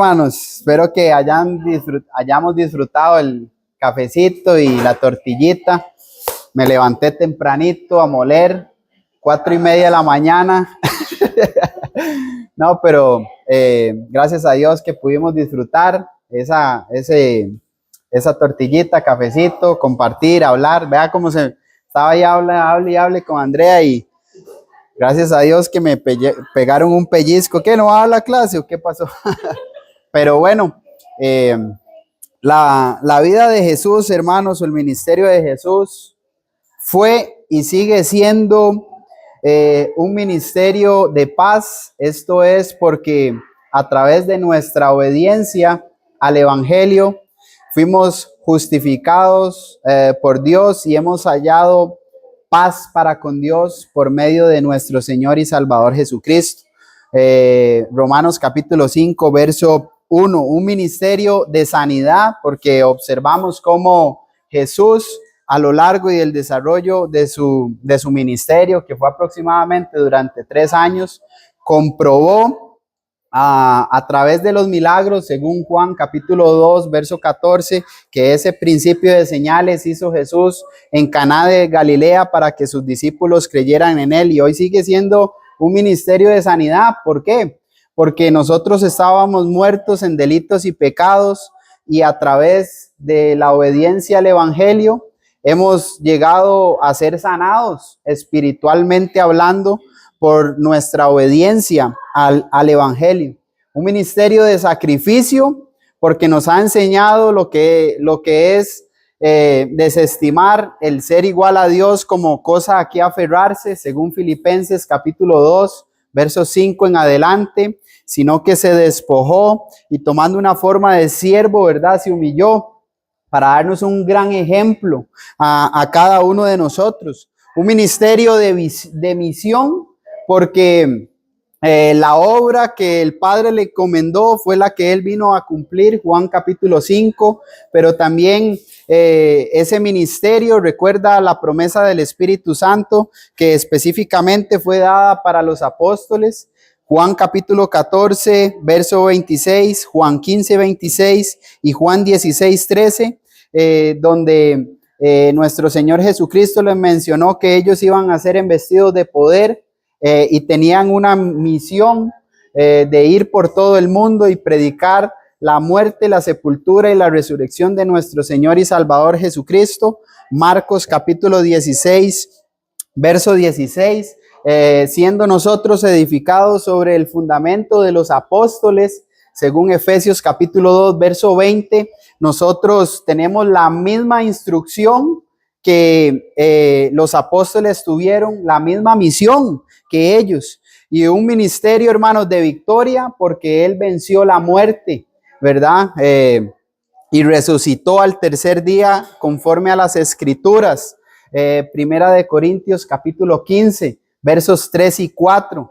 Hermanos, espero que hayamos disfrutado el cafecito y la tortillita. Me levanté tempranito a moler, 4:30 de la mañana. No, pero gracias a Dios que pudimos disfrutar esa tortillita, cafecito, compartir, hablar. Vea cómo se estaba ahí, hable con Andrea, y gracias a Dios que me pegaron un pellizco. ¿Qué, no va a la clase o qué pasó? Pero bueno, la vida de Jesús, hermanos, o el ministerio de Jesús fue y sigue siendo un ministerio de paz. Esto es porque a través de nuestra obediencia al Evangelio fuimos justificados por Dios y hemos hallado paz para con Dios por medio de nuestro Señor y Salvador Jesucristo. Romanos capítulo 5, verso 1, un ministerio de sanidad, porque observamos cómo Jesús a lo largo y del desarrollo de su ministerio, que fue aproximadamente durante 3 años, comprobó a través de los milagros, según Juan capítulo 2, verso 14, que ese principio de señales hizo Jesús en Caná de Galilea para que sus discípulos creyeran en él, y hoy sigue siendo un ministerio de sanidad. ¿Por qué? Porque nosotros estábamos muertos en delitos y pecados, y a través de la obediencia al Evangelio hemos llegado a ser sanados espiritualmente hablando por nuestra obediencia al Evangelio. Un ministerio de sacrificio, porque nos ha enseñado lo que es desestimar el ser igual a Dios como cosa a que aferrarse, según Filipenses capítulo 2, verso 5 en adelante, sino que se despojó y tomando una forma de siervo, ¿verdad?, se humilló para darnos un gran ejemplo a cada uno de nosotros. Un ministerio de misión, porque la obra que el Padre le encomendó fue la que él vino a cumplir, Juan capítulo 5, pero también ese ministerio recuerda la promesa del Espíritu Santo que específicamente fue dada para los apóstoles. Juan capítulo 14, verso 26, Juan 15, 26 y Juan 16, 13, donde nuestro Señor Jesucristo les mencionó que ellos iban a ser embestidos de poder y tenían una misión de ir por todo el mundo y predicar la muerte, la sepultura y la resurrección de nuestro Señor y Salvador Jesucristo. Marcos capítulo 16, verso 16. Siendo nosotros edificados sobre el fundamento de los apóstoles, según Efesios capítulo 2, verso 20, nosotros tenemos la misma instrucción que los apóstoles tuvieron, la misma misión que ellos, y un ministerio, hermanos, de victoria, porque él venció la muerte, ¿verdad? Y resucitó al tercer día conforme a las escrituras. Primera de Corintios capítulo 15, versos 3 y 4.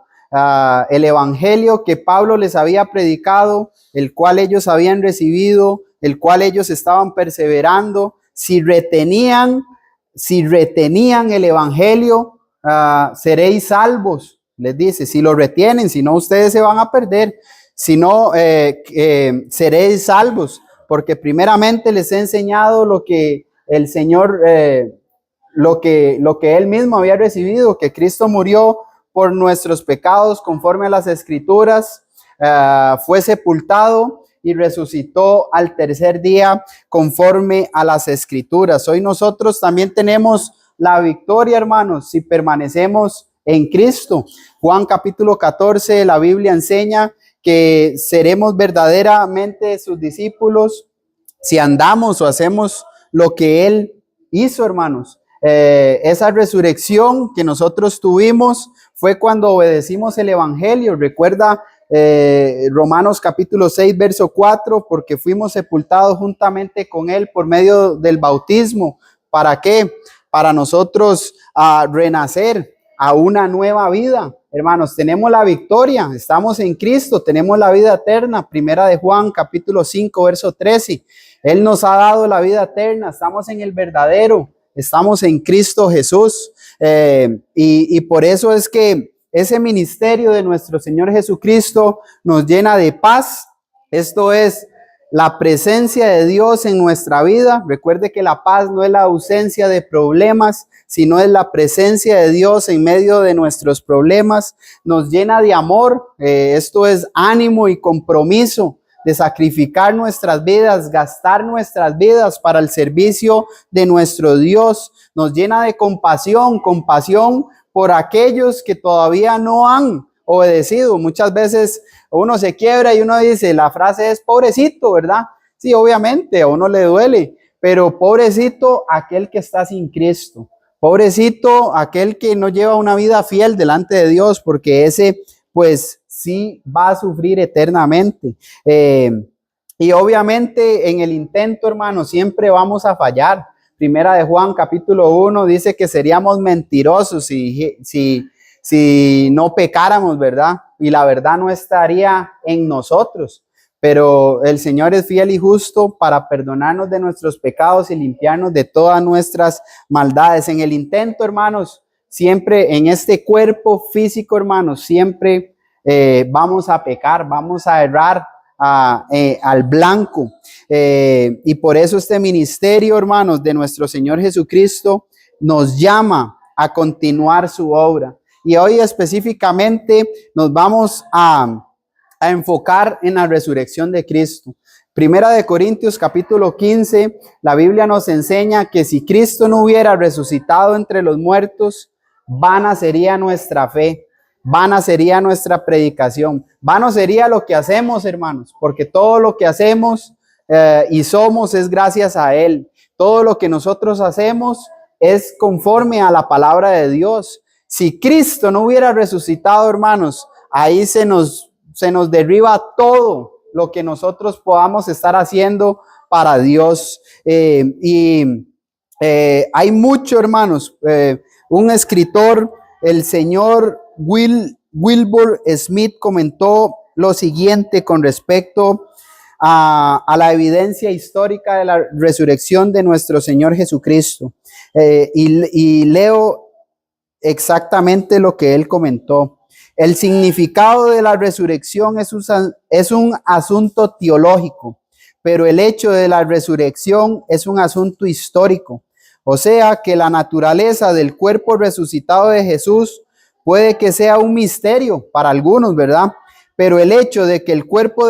El evangelio que Pablo les había predicado, el cual ellos habían recibido, el cual ellos estaban perseverando, si retenían el evangelio, seréis salvos, les dice. Si lo retienen, si no, ustedes se van a perder. Si no, seréis salvos, porque primeramente les he enseñado lo que el Señor, lo que él mismo había recibido, que Cristo murió por nuestros pecados conforme a las escrituras, fue sepultado y resucitó al tercer día conforme a las escrituras. Hoy nosotros también tenemos la victoria, hermanos, si permanecemos en Cristo. Juan capítulo 14, la Biblia enseña que seremos verdaderamente sus discípulos si andamos o hacemos lo que Él hizo, hermanos. Esa resurrección que nosotros tuvimos fue cuando obedecimos el Evangelio. Recuerda Romanos capítulo 6, verso 4, porque fuimos sepultados juntamente con Él por medio del bautismo. ¿Para qué? Para nosotros renacer a una nueva vida. Hermanos, tenemos la victoria, estamos en Cristo, tenemos la vida eterna. Primera de Juan capítulo 5, verso 13. Él nos ha dado la vida eterna, estamos en el verdadero, estamos en Cristo Jesús. Y por eso es que ese ministerio de nuestro Señor Jesucristo nos llena de paz, Esto es la presencia de Dios en nuestra vida. Recuerde que la paz no es la ausencia de problemas, sino es la presencia de Dios en medio de nuestros problemas. Nos llena de amor. Esto es ánimo y compromiso de sacrificar nuestras vidas, gastar nuestras vidas para el servicio de nuestro Dios. Nos llena de compasión, compasión por aquellos que todavía no han obedecido. Muchas veces uno se quiebra y uno dice, la frase es pobrecito, ¿verdad? Sí, obviamente a uno le duele, pero pobrecito aquel que está sin Cristo, pobrecito aquel que no lleva una vida fiel delante de Dios, porque ese pues sí va a sufrir eternamente. Y obviamente en el intento, hermano, siempre vamos a fallar. Primera de Juan, capítulo 1, dice que seríamos mentirosos si no pecáramos, ¿verdad? Y la verdad no estaría en nosotros. Pero el Señor es fiel y justo para perdonarnos de nuestros pecados y limpiarnos de todas nuestras maldades. En el intento, hermanos, siempre en este cuerpo físico, hermanos, siempre vamos a pecar, vamos a errar al blanco. Y por eso este ministerio, hermanos, de nuestro Señor Jesucristo nos llama a continuar su obra. Y hoy específicamente nos vamos a enfocar en la resurrección de Cristo. Primera de Corintios capítulo 15, la Biblia nos enseña que si Cristo no hubiera resucitado entre los muertos, vana sería nuestra fe, vana sería nuestra predicación, vano sería lo que hacemos, hermanos, porque todo lo que hacemos y somos es gracias a Él. Todo lo que nosotros hacemos es conforme a la palabra de Dios. Si Cristo no hubiera resucitado, hermanos, ahí se nos derriba todo lo que nosotros podamos estar haciendo para Dios. Hay mucho, hermanos. Un escritor, el señor Wilbur Smith, comentó lo siguiente con respecto a la evidencia histórica de la resurrección de nuestro Señor Jesucristo. Y leo exactamente lo que él comentó. El significado de la resurrección es un asunto teológico, pero el hecho de la resurrección es un asunto histórico. O sea que la naturaleza del cuerpo resucitado de Jesús puede que sea un misterio para algunos, ¿verdad? Pero el hecho de que el cuerpo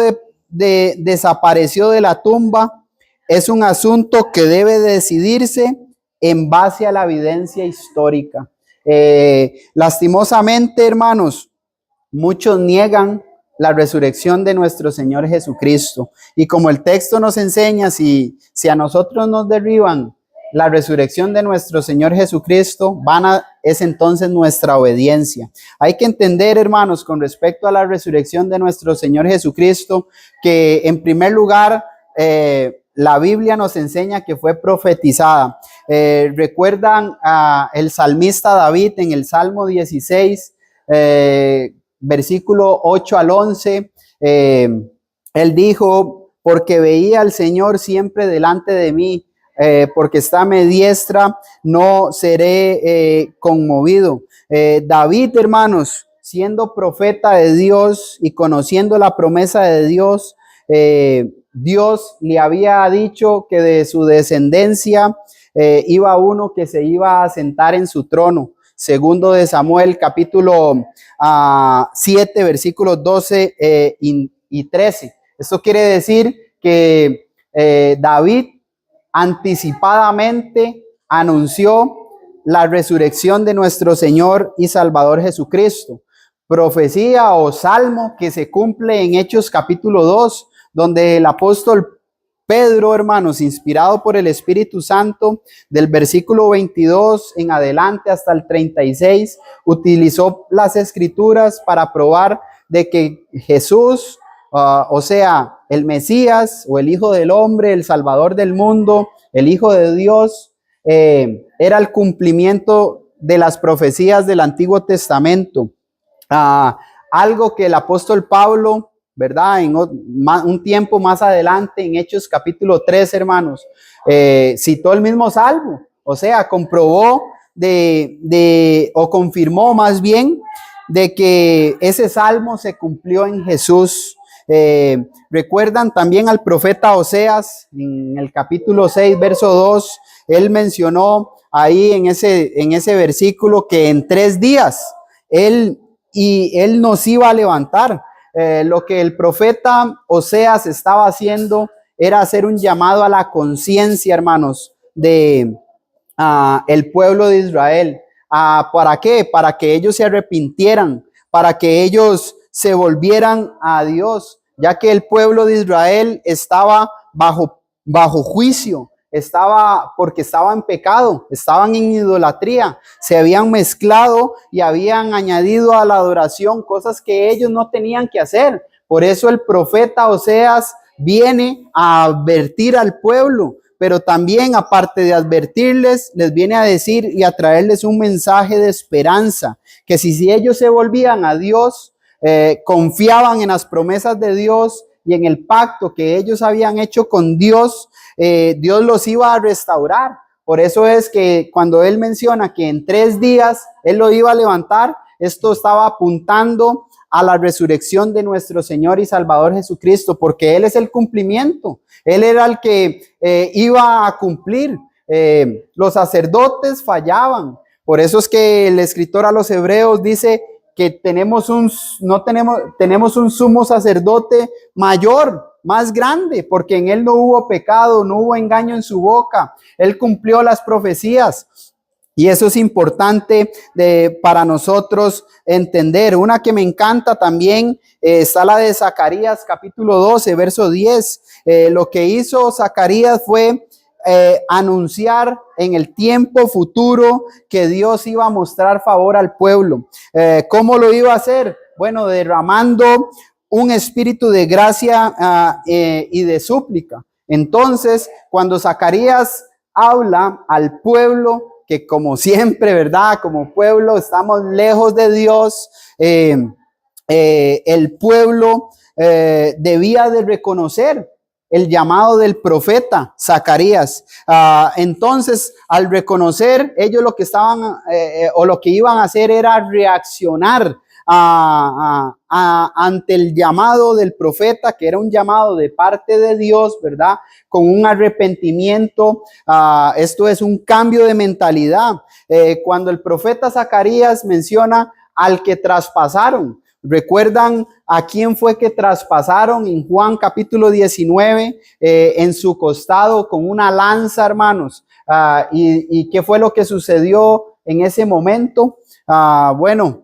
desapareció de la tumba es un asunto que debe decidirse en base a la evidencia histórica. Lastimosamente, hermanos, muchos niegan la resurrección de nuestro Señor Jesucristo. Y como el texto nos enseña, si a nosotros nos derriban la resurrección de nuestro Señor Jesucristo, es entonces nuestra obediencia. Hay que entender, hermanos, con respecto a la resurrección de nuestro Señor Jesucristo, que en primer lugar, la Biblia nos enseña que fue profetizada. Recuerdan el salmista David en el Salmo 16, versículo 8 al 11. Él dijo, porque veía al Señor siempre delante de mí, porque está a mi diestra, no seré conmovido. David, hermanos, siendo profeta de Dios y conociendo la promesa de Dios, Dios le había dicho que de su descendencia iba uno que se iba a sentar en su trono. Segundo de Samuel, capítulo 7, versículos 12 y 13. Esto quiere decir que David anticipadamente anunció la resurrección de nuestro Señor y Salvador Jesucristo. Profecía o salmo que se cumple en Hechos capítulo 2, donde el apóstol Pedro, hermanos, inspirado por el Espíritu Santo, del versículo 22 en adelante hasta el 36, utilizó las escrituras para probar de que Jesús, o sea, el Mesías o el Hijo del Hombre, el Salvador del mundo, el Hijo de Dios, era el cumplimiento de las profecías del Antiguo Testamento. Algo que el apóstol Pablo, ¿verdad? En un tiempo más adelante, en Hechos capítulo 3, hermanos, citó el mismo salmo, o sea, comprobó o confirmó más bien de que ese salmo se cumplió en Jesús. Recuerdan también al profeta Oseas, en el capítulo 6, verso 2, él mencionó ahí en ese versículo que en 3 días él nos iba a levantar. Lo que el profeta Oseas estaba haciendo era hacer un llamado a la conciencia, hermanos, de el pueblo de Israel. ¿Para qué? Para que ellos se arrepintieran, para que ellos se volvieran a Dios, ya que el pueblo de Israel estaba bajo juicio, porque estaba en pecado, estaban en idolatría, se habían mezclado y habían añadido a la adoración cosas que ellos no tenían que hacer. Por eso el profeta Oseas viene a advertir al pueblo, pero también, aparte de advertirles, les viene a decir y a traerles un mensaje de esperanza, que si ellos se volvían a Dios, confiaban en las promesas de Dios y en el pacto que ellos habían hecho con Dios, Dios los iba a restaurar. Por eso es que cuando él menciona que en 3 días él lo iba a levantar, esto estaba apuntando a la resurrección de nuestro Señor y Salvador Jesucristo, porque Él es el cumplimiento. Él era el que iba a cumplir. Los sacerdotes fallaban. Por eso es que el escritor a los Hebreos dice que tenemos un sumo sacerdote mayor, más grande, porque en Él no hubo pecado, no hubo engaño en su boca. Él cumplió las profecías. Y eso es importante para nosotros entender. Una que me encanta también está la de Zacarías capítulo 12, verso 10. Lo que hizo Zacarías fue anunciar en el tiempo futuro que Dios iba a mostrar favor al pueblo. ¿Cómo lo iba a hacer? Bueno, derramando un espíritu de gracia y de súplica. Entonces, cuando Zacarías habla al pueblo, que como siempre, ¿verdad? Como pueblo estamos lejos de Dios. El pueblo debía de reconocer el llamado del profeta Zacarías. Entonces, al reconocer, ellos lo que estaban o lo que iban a hacer era reaccionar ante el llamado del profeta, que era un llamado de parte de Dios, ¿verdad? Con un arrepentimiento. Esto es un cambio de mentalidad. Cuando el profeta Zacarías menciona al que traspasaron, ¿recuerdan a quién fue que traspasaron en Juan capítulo 19 en su costado con una lanza, hermanos? ¿Y qué fue lo que sucedió en ese momento? Bueno,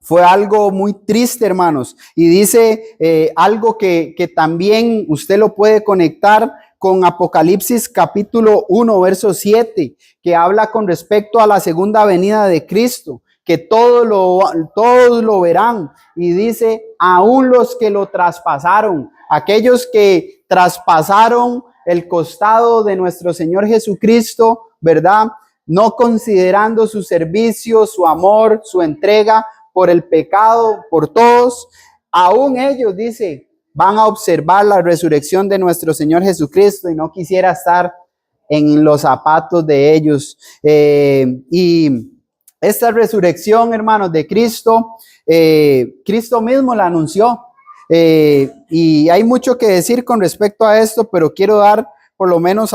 fue algo muy triste, hermanos. Y dice algo que también usted lo puede conectar con Apocalipsis capítulo 1, verso 7, que habla con respecto a la segunda venida de Cristo, que todos lo verán. Y dice, aún los que lo traspasaron, aquellos que traspasaron el costado de nuestro Señor Jesucristo, ¿verdad? No considerando su servicio, su amor, su entrega por el pecado, por todos, aún ellos, dice, van a observar la resurrección de nuestro Señor Jesucristo, y no quisiera estar en los zapatos de ellos. Y esta resurrección, hermanos, de Cristo, Cristo mismo la anunció. Y hay mucho que decir con respecto a esto, pero quiero dar por lo menos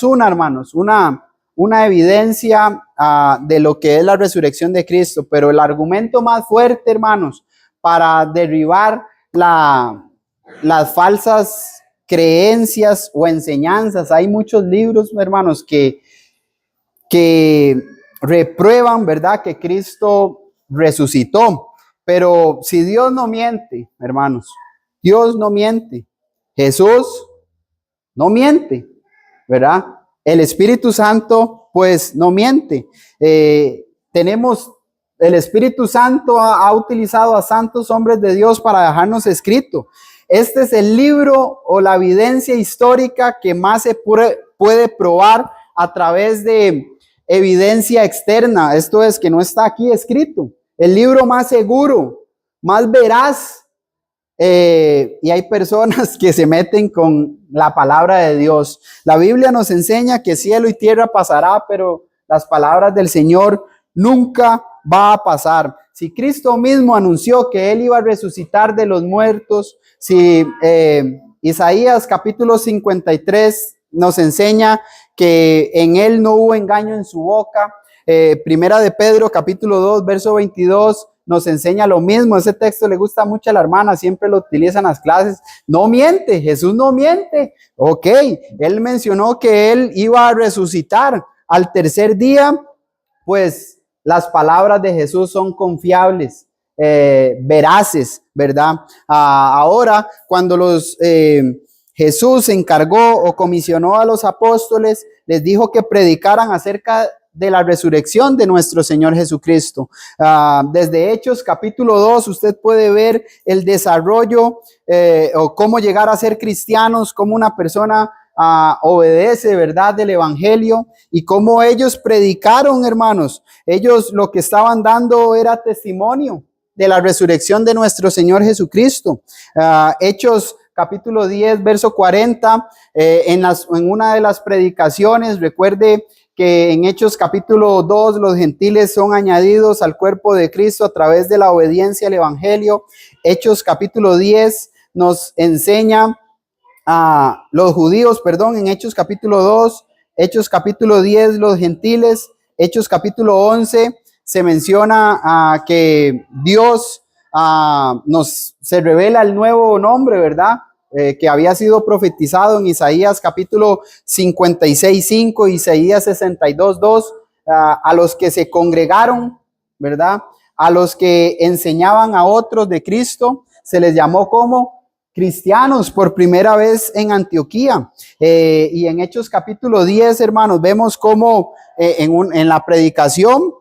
una, hermanos, una evidencia de lo que es la resurrección de Cristo. Pero el argumento más fuerte, hermanos, para derribar las falsas creencias o enseñanzas, hay muchos libros, hermanos, que reprueban, ¿verdad?, que Cristo resucitó. Pero si Dios no miente, hermanos, Dios no miente, Jesús no miente, ¿verdad? El Espíritu Santo, pues, no miente. El Espíritu Santo ha utilizado a santos hombres de Dios para dejarnos escrito. Este es el libro o la evidencia histórica que más se puede probar a través de evidencia externa. Esto es, que no está aquí escrito. El libro más seguro, más veraz. Y hay personas que se meten con la palabra de Dios. La Biblia nos enseña que cielo y tierra pasará, pero las palabras del Señor nunca va a pasar. si Cristo mismo anunció que Él iba a resucitar de los muertos, si Isaías capítulo 53 nos enseña que en Él no hubo engaño en su boca, Primera de Pedro capítulo 2 verso 22 nos enseña lo mismo. Ese texto le gusta mucho a la hermana, siempre lo utiliza en las clases. No miente, Jesús no miente. Ok, Él mencionó que Él iba a resucitar al tercer día, pues las palabras de Jesús son confiables, veraces, ¿verdad? Ahora, cuando Jesús encargó o comisionó a los apóstoles, les dijo que predicaran acerca de la resurrección de nuestro Señor Jesucristo. Desde Hechos capítulo 2 usted puede ver el desarrollo o cómo llegar a ser cristianos, cómo una persona obedece, ¿verdad?, del evangelio, y cómo ellos predicaron, hermanos. Ellos lo que estaban dando era testimonio de la resurrección de nuestro Señor Jesucristo. Hechos capítulo 10 verso 40, en una de las predicaciones, recuerde que en Hechos capítulo 2 los gentiles son añadidos al cuerpo de Cristo a través de la obediencia al evangelio. Hechos capítulo 10 nos enseña a los judíos, en Hechos capítulo 2, Hechos capítulo 10 los gentiles, Hechos capítulo 11 se menciona que Dios se revela el nuevo nombre, ¿verdad? Que había sido profetizado en Isaías capítulo 56:5, Isaías 62:2, a los que se congregaron, ¿verdad? A los que enseñaban a otros de Cristo, se les llamó como cristianos por primera vez en Antioquía. Y en Hechos capítulo 10, hermanos, vemos cómo en la predicación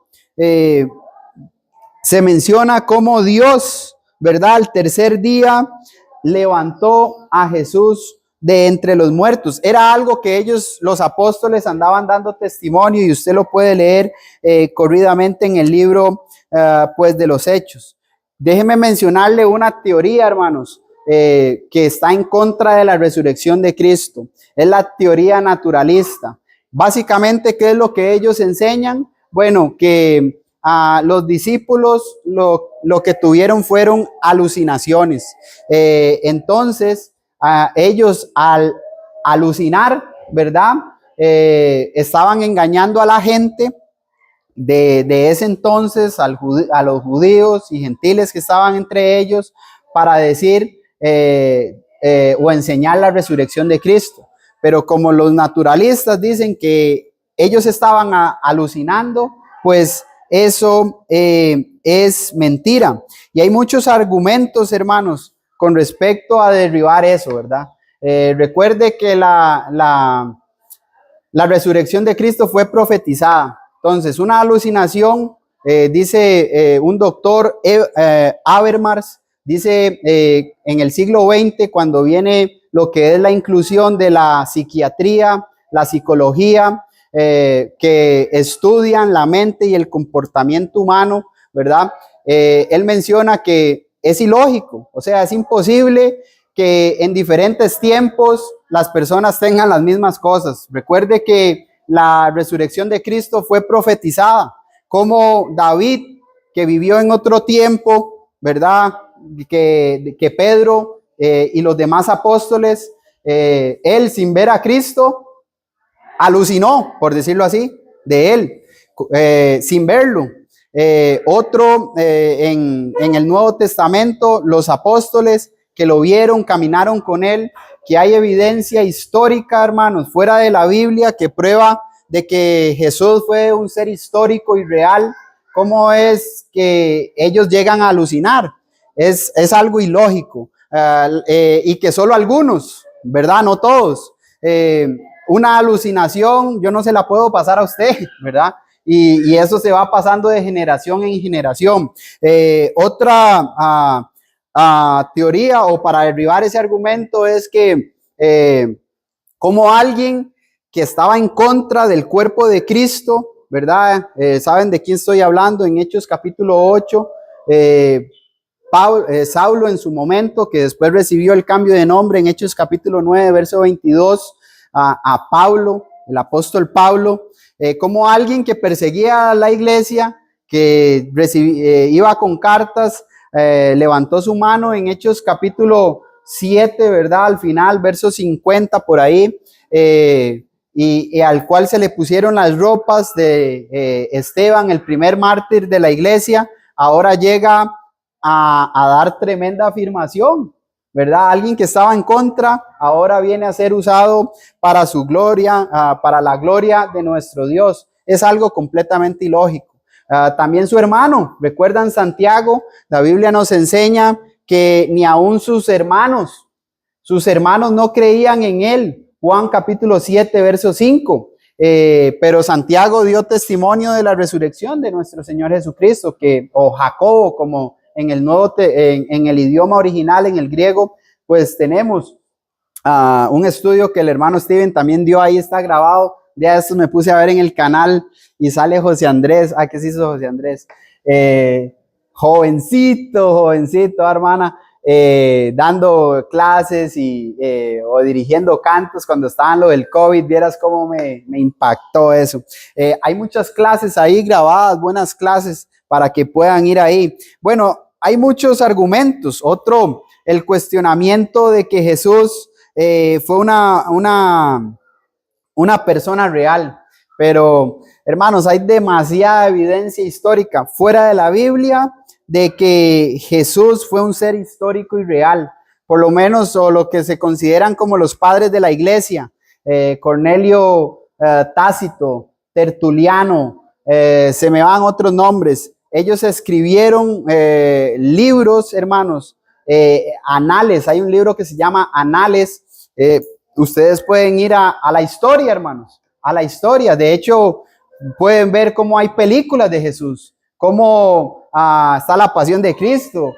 se menciona cómo Dios, ¿verdad?, al tercer día levantó a Jesús de entre los muertos. Era algo que ellos, los apóstoles, andaban dando testimonio, y usted lo puede leer corridamente en el libro pues de los Hechos. Déjeme mencionarle una teoría, hermanos, que está en contra de la resurrección de Cristo. Es la teoría naturalista. Básicamente, ¿qué es lo que ellos enseñan? Bueno, que los discípulos lo que tuvieron fueron alucinaciones. Entonces, ellos al alucinar, ¿verdad?, estaban engañando a la gente de ese entonces, a los judíos y gentiles que estaban entre ellos, para decir o enseñar la resurrección de Cristo. Pero como los naturalistas dicen que ellos estaban alucinando, pues eso es mentira. Y hay muchos argumentos, hermanos, con respecto a derribar eso, ¿verdad? Recuerde que la resurrección de Cristo fue profetizada. Entonces, una alucinación, dice un doctor Habermas, dice en el siglo XX, cuando viene lo que es la inclusión de la psiquiatría, la psicología, que estudian la mente y el comportamiento humano, ¿verdad? Él menciona que es ilógico, o sea, es imposible que en diferentes tiempos las personas tengan las mismas cosas. Recuerde que la resurrección de Cristo fue profetizada, como David, que vivió en otro tiempo, ¿verdad?, que Pedro y los demás apóstoles, él sin ver a Cristo alucinó, por decirlo así, de él, sin verlo. Otro en el Nuevo Testamento, los apóstoles que lo vieron, caminaron con él, que hay evidencia histórica, hermanos, fuera de la Biblia, que prueba de que Jesús fue un ser histórico y real. ¿Cómo es que ellos llegan a alucinar? Es algo ilógico, y que solo algunos, ¿verdad?, no todos. Una alucinación yo no se la puedo pasar a usted, ¿verdad? Y eso se va pasando de generación en generación. Otra teoría, o para derribar ese argumento, es que como alguien que estaba en contra del cuerpo de Cristo, ¿verdad? ¿Saben de quién estoy hablando? En Hechos capítulo 8, Saulo en su momento, que después recibió el cambio de nombre en Hechos capítulo 9, verso 22, a Pablo, el apóstol Pablo, como alguien que perseguía a la iglesia, iba con cartas, levantó su mano en Hechos capítulo 7, ¿verdad? Al final, verso 50 por ahí, y al cual se le pusieron las ropas de Esteban, el primer mártir de la iglesia. Ahora llega a dar tremenda afirmación, ¿verdad? Alguien que estaba en contra, ahora viene a ser usado para su gloria, para la gloria de nuestro Dios. Es algo completamente ilógico. También su hermano, recuerdan Santiago, la Biblia nos enseña que ni aún sus hermanos no creían en él. Juan capítulo 7, verso 5. Pero Santiago dio testimonio de la resurrección de nuestro Señor Jesucristo, o Jacobo, como en el idioma original, en el griego, pues tenemos un estudio que el hermano Steven también dio, ahí está grabado. Ya esto me puse a ver en el canal y sale José Andrés. ¿Qué se hizo José Andrés? Jovencito, hermana, dando clases o dirigiendo cantos cuando estaban lo del COVID. Vieras cómo me impactó eso. Hay muchas clases ahí grabadas, buenas clases para que puedan ir ahí. Bueno, hay muchos argumentos. Otro, el cuestionamiento de que Jesús fue una persona real. Pero, hermanos, hay demasiada evidencia histórica fuera de la Biblia de que Jesús fue un ser histórico y real. Por lo menos, o lo que se consideran como los padres de la iglesia, Cornelio Tácito, Tertuliano, se me van otros nombres. Ellos escribieron libros, hermanos, anales. Hay un libro que se llama Anales. Ustedes pueden ir a la historia, hermanos, a la historia. De hecho, pueden ver cómo hay películas de Jesús, cómo está la pasión de Cristo.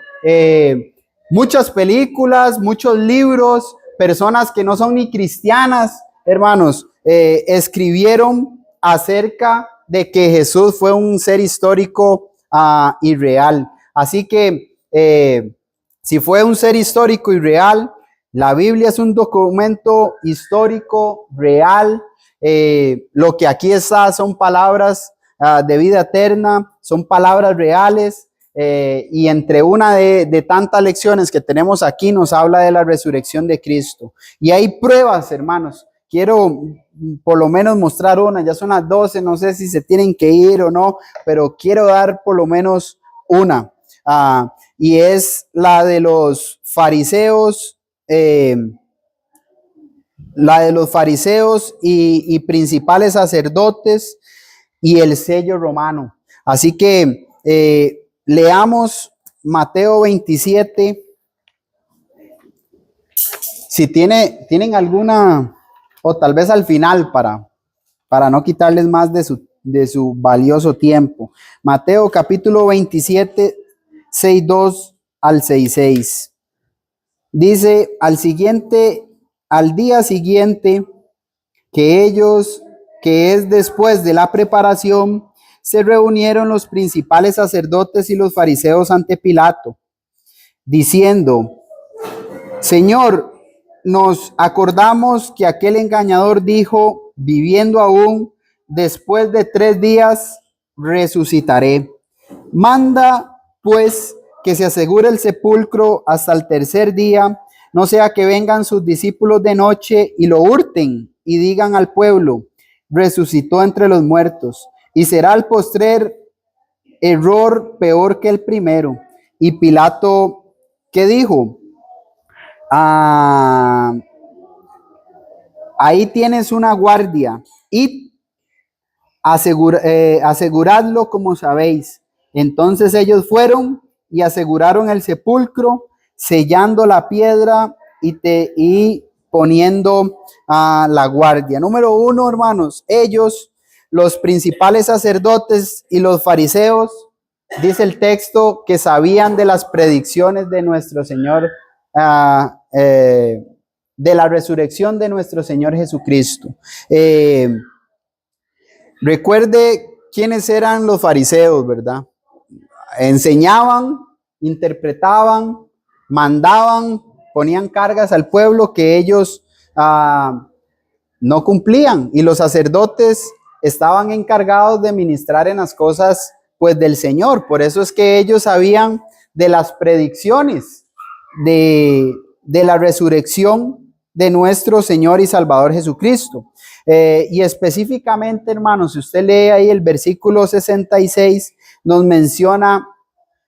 Muchas películas, muchos libros, personas que no son ni cristianas, hermanos, escribieron acerca de que Jesús fue un ser histórico y real. Así que si fue un ser histórico y real, la Biblia es un documento histórico, real. Lo que aquí está son palabras de vida eterna, son palabras reales. Y entre una de tantas lecciones que tenemos aquí nos habla de la resurrección de Cristo. Y hay pruebas, hermanos. Quiero por lo menos mostrar una. Ya son las 12, no sé si se tienen que ir o no, pero quiero dar por lo menos una. Y es la de los fariseos. La de los fariseos y principales sacerdotes y el sello romano. Así que leamos Mateo 27. Si tienen alguna, o tal vez al final para no quitarles más de su valioso tiempo. Mateo capítulo 27, 6:2 al 6:6. Dice, al día siguiente, que es después de la preparación, se reunieron los principales sacerdotes y los fariseos ante Pilato, diciendo, Señor, nos acordamos que aquel engañador dijo, viviendo aún, después de 3 días resucitaré. Manda, pues, que se asegure el sepulcro hasta el 3er día, no sea que vengan sus discípulos de noche y lo hurten y digan al pueblo, resucitó entre los muertos, y será el postrer error peor que el primero. Y Pilato, ¿qué dijo? Ahí tienes una guardia, y aseguradlo como sabéis. Entonces ellos fueron y aseguraron el sepulcro, sellando la piedra y poniendo la guardia. Número 1, hermanos, ellos, los principales sacerdotes y los fariseos, dice el texto, que sabían de las predicciones de nuestro Señor, de la resurrección de nuestro Señor Jesucristo. Recuerde quiénes eran los fariseos, ¿verdad? Enseñaban, interpretaban, mandaban, ponían cargas al pueblo que ellos no cumplían, y los sacerdotes estaban encargados de ministrar en las cosas pues del Señor. Por eso es que ellos sabían de las predicciones de la resurrección de nuestro Señor y Salvador Jesucristo. Y específicamente, hermanos, si usted lee ahí el versículo 66, nos menciona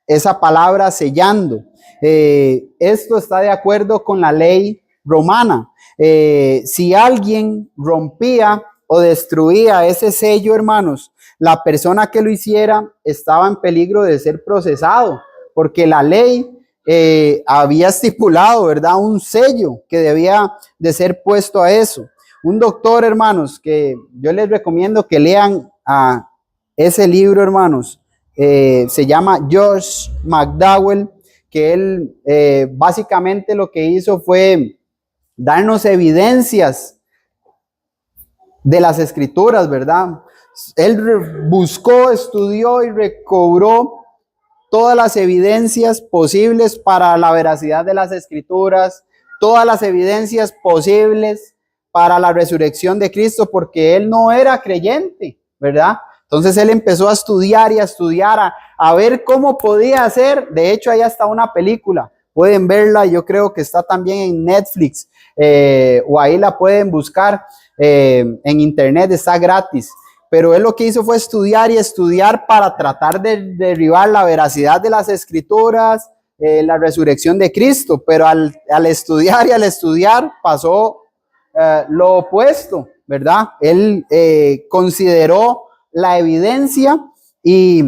esa palabra sellando. Esto está de acuerdo con la ley romana. Si alguien rompía o destruía ese sello, hermanos, la persona que lo hiciera estaba en peligro de ser procesado, porque la ley había estipulado, ¿verdad?, un sello que debía de ser puesto a eso. Un doctor, hermanos, que yo les recomiendo que lean ese libro, hermanos, se llama Josh McDowell, que él básicamente lo que hizo fue darnos evidencias de las escrituras, ¿verdad? Él buscó, estudió y recobró todas las evidencias posibles para la veracidad de las escrituras, todas las evidencias posibles para la resurrección de Cristo, porque él no era creyente, ¿verdad? Entonces él empezó a estudiar y a estudiar, a ver cómo podía hacer. De hecho, ahí está una película, pueden verla, yo creo que está también en Netflix, o ahí la pueden buscar en internet, está gratis. Pero él lo que hizo fue estudiar y estudiar para tratar de derribar la veracidad de las escrituras, la resurrección de Cristo. Pero al estudiar y al estudiar pasó lo opuesto, ¿verdad? Él consideró la evidencia y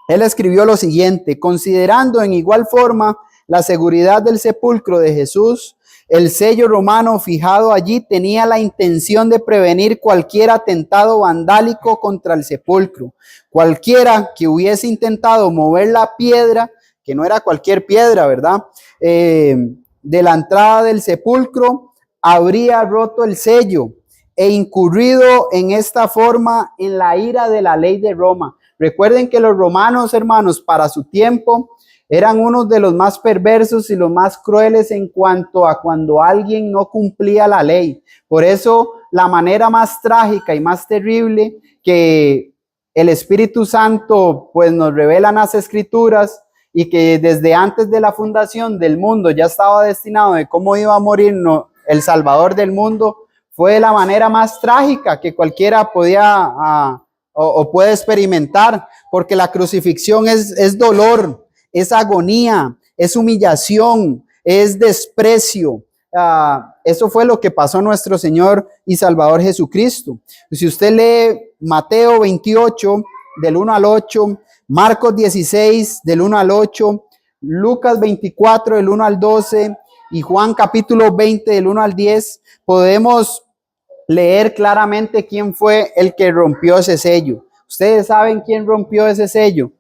él escribió lo siguiente: considerando en igual forma la seguridad del sepulcro de Jesús, el sello romano fijado allí tenía la intención de prevenir cualquier atentado vandálico contra el sepulcro. Cualquiera que hubiese intentado mover la piedra, que no era cualquier piedra, ¿verdad?, de la entrada del sepulcro, habría roto el sello e incurrido en esta forma en la ira de la ley de Roma. Recuerden que los romanos, hermanos, para su tiempo, eran unos de los más perversos y los más crueles en cuanto a cuando alguien no cumplía la ley. Por eso, la manera más trágica y más terrible que el Espíritu Santo pues nos revela en las Escrituras, y que desde antes de la fundación del mundo ya estaba destinado de cómo iba a morir el Salvador del mundo, fue la manera más trágica que cualquiera podía o puede experimentar, porque la crucifixión es dolor, es agonía, es humillación, es desprecio. Eso fue lo que pasó a nuestro Señor y Salvador Jesucristo. Si usted lee Mateo 28, del 1 al 8, Marcos 16, del 1 al 8, Lucas 24, del 1 al 12, y Juan capítulo 20, del 1 al 10, podemos leer claramente quién fue el que rompió ese sello. ¿Ustedes saben quién rompió ese sello?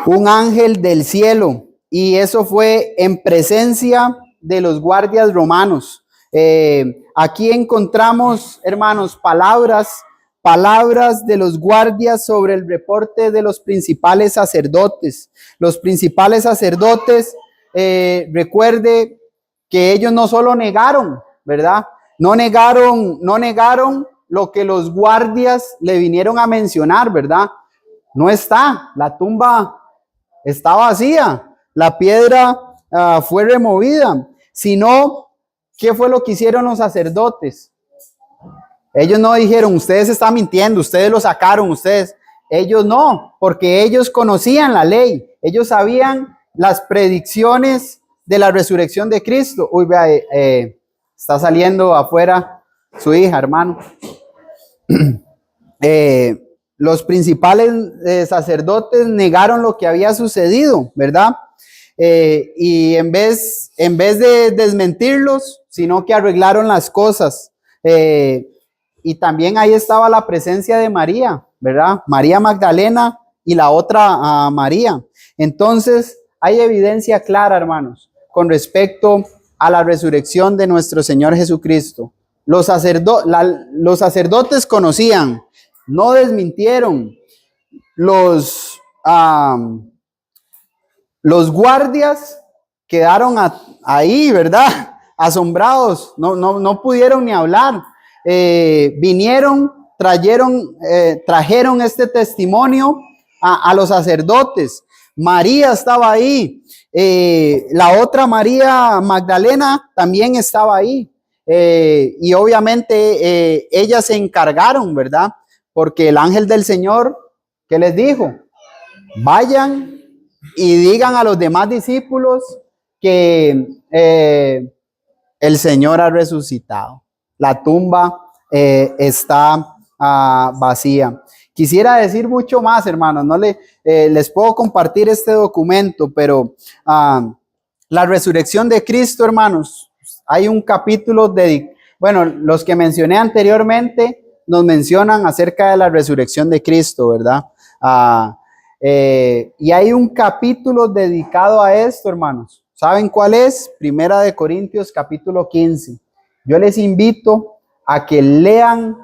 Un ángel del cielo, y eso fue en presencia de los guardias romanos. Aquí encontramos, hermanos, palabras de los guardias sobre el reporte de los principales sacerdotes. Los principales sacerdotes, recuerde que ellos no solo negaron, ¿verdad? No negaron lo que los guardias le vinieron a mencionar, ¿verdad? No está, la tumba está vacía, la piedra fue removida, sino, ¿qué fue lo que hicieron los sacerdotes? Ellos no dijeron, ustedes están mintiendo, ustedes lo sacaron, ustedes. Ellos no, porque ellos conocían la ley, ellos sabían las predicciones de la resurrección de Cristo. Uy, vea, está saliendo afuera su hija, hermano. Los principales sacerdotes negaron lo que había sucedido, ¿verdad? Y en vez de desmentirlos, sino que arreglaron las cosas. Y también ahí estaba la presencia de María, ¿verdad? María Magdalena y la otra María. Entonces, hay evidencia clara, hermanos, con respecto a la resurrección de nuestro Señor Jesucristo. Los sacerdotes conocían, no desmintieron. Los guardias quedaron ahí, ¿verdad? Asombrados, no pudieron ni hablar. Vinieron trajeron este testimonio a los sacerdotes. María estaba ahí. La otra María Magdalena también estaba ahí. Y obviamente ellas se encargaron, ¿verdad? Porque el ángel del Señor, ¿qué les dijo? Vayan y digan a los demás discípulos que el Señor ha resucitado. La tumba está vacía. Quisiera decir mucho más, hermanos. No les puedo compartir este documento, pero la resurrección de Cristo, hermanos, hay un capítulo bueno, los que mencioné anteriormente nos mencionan acerca de la resurrección de Cristo, ¿verdad? Y hay un capítulo dedicado a esto, hermanos. ¿Saben cuál es? Primera de Corintios, capítulo 15. Yo les invito a que lean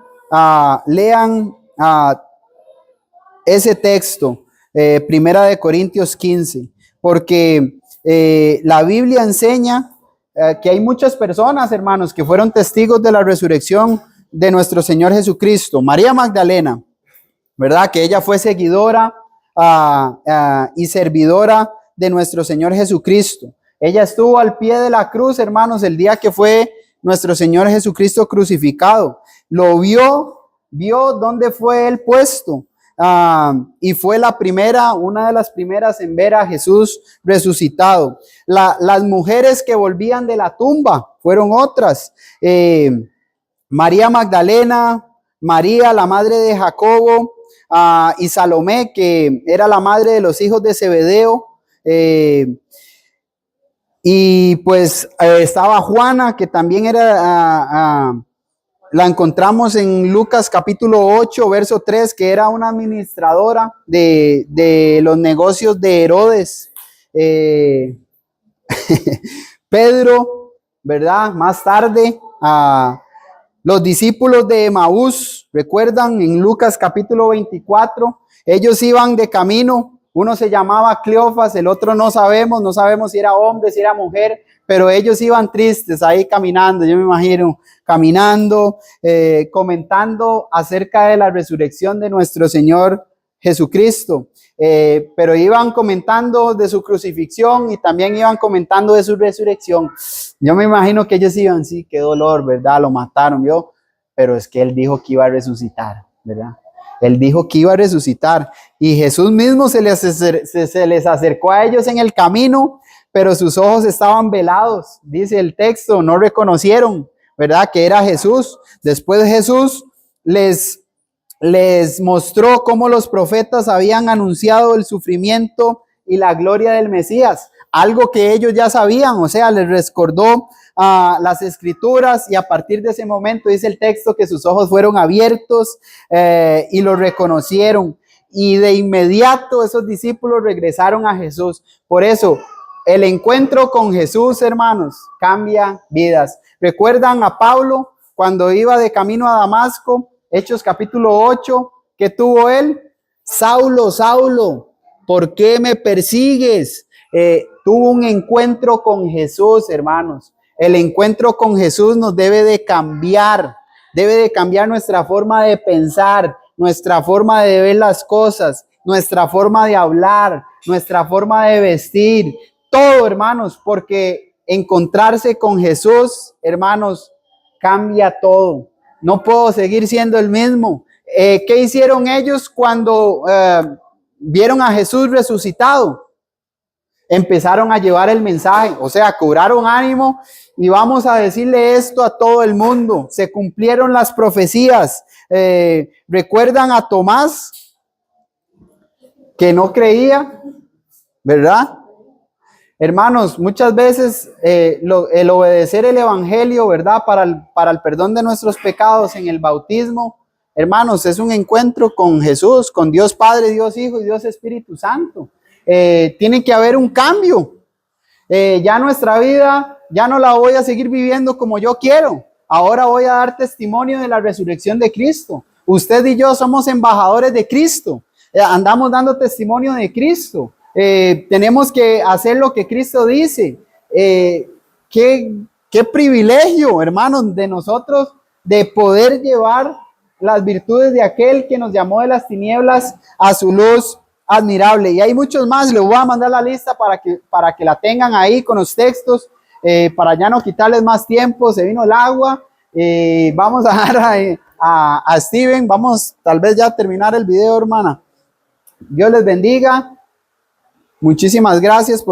ese texto, Primera de Corintios 15, porque la Biblia enseña que hay muchas personas, hermanos, que fueron testigos de la resurrección de nuestro Señor Jesucristo. María Magdalena, ¿verdad? Que ella fue seguidora y servidora de nuestro Señor Jesucristo. Ella estuvo al pie de la cruz, hermanos, el día que fue nuestro Señor Jesucristo crucificado. Lo vio dónde fue él puesto. Y fue una de las primeras en ver a Jesús resucitado. Las mujeres que volvían de la tumba fueron otras. María Magdalena, María, la madre de Jacobo, y Salomé, que era la madre de los hijos de Zebedeo. Y pues estaba Juana, que también era... la encontramos en Lucas capítulo 8, verso 3, que era una administradora de los negocios de Herodes. Pedro, ¿verdad? Más tarde, los discípulos de Emaús, recuerdan en Lucas capítulo 24, ellos iban de camino, uno se llamaba Cleofas, el otro no sabemos si era hombre, si era mujer, pero ellos iban tristes ahí caminando, yo me imagino, caminando, comentando acerca de la resurrección de nuestro Señor Jesucristo. Pero iban comentando de su crucifixión y también iban comentando de su resurrección. Yo me imagino que ellos iban, sí, qué dolor, ¿verdad? Lo mataron, yo, pero es que él dijo que iba a resucitar, ¿verdad? Él dijo que iba a resucitar y Jesús mismo se les acercó a ellos en el camino, pero sus ojos estaban velados, dice el texto, no reconocieron, ¿verdad? Que era Jesús. Después Jesús les mostró cómo los profetas habían anunciado el sufrimiento y la gloria del Mesías, algo que ellos ya sabían, o sea, les recordó las escrituras y a partir de ese momento dice el texto que sus ojos fueron abiertos y lo reconocieron y de inmediato esos discípulos regresaron a Jesús. Por eso, el encuentro con Jesús, hermanos, cambia vidas. ¿Recuerdan a Pablo cuando iba de camino a Damasco? Hechos capítulo 8, ¿qué tuvo él? Saulo, Saulo, ¿por qué me persigues? Tuvo un encuentro con Jesús, hermanos. El encuentro con Jesús nos debe de cambiar nuestra forma de pensar, nuestra forma de ver las cosas, nuestra forma de hablar, nuestra forma de vestir, todo, hermanos, porque encontrarse con Jesús, hermanos, cambia todo. No puedo seguir siendo el mismo. ¿Qué hicieron ellos cuando vieron a Jesús resucitado? Empezaron a llevar el mensaje, o sea, cobraron ánimo y vamos a decirle esto a todo el mundo. Se cumplieron las profecías. ¿Recuerdan a Tomás que no creía? ¿Verdad? Hermanos, muchas veces el obedecer el evangelio, ¿verdad? Para el perdón de nuestros pecados en el bautismo, hermanos, es un encuentro con Jesús, con Dios Padre, Dios Hijo y Dios Espíritu Santo. Tiene que haber un cambio. Ya nuestra vida, ya no la voy a seguir viviendo como yo quiero. Ahora voy a dar testimonio de la resurrección de Cristo. Usted y yo somos embajadores de Cristo. Andamos dando testimonio de Cristo. Tenemos que hacer lo que Cristo dice. Qué privilegio, hermanos, de nosotros de poder llevar las virtudes de aquel que nos llamó de las tinieblas a su luz admirable. Y hay muchos más, les voy a mandar la lista para que la tengan ahí con los textos, para ya no quitarles más tiempo. Se vino el agua. Vamos a dar a Steven, vamos tal vez ya a terminar el video, hermana. Dios les bendiga. Muchísimas gracias por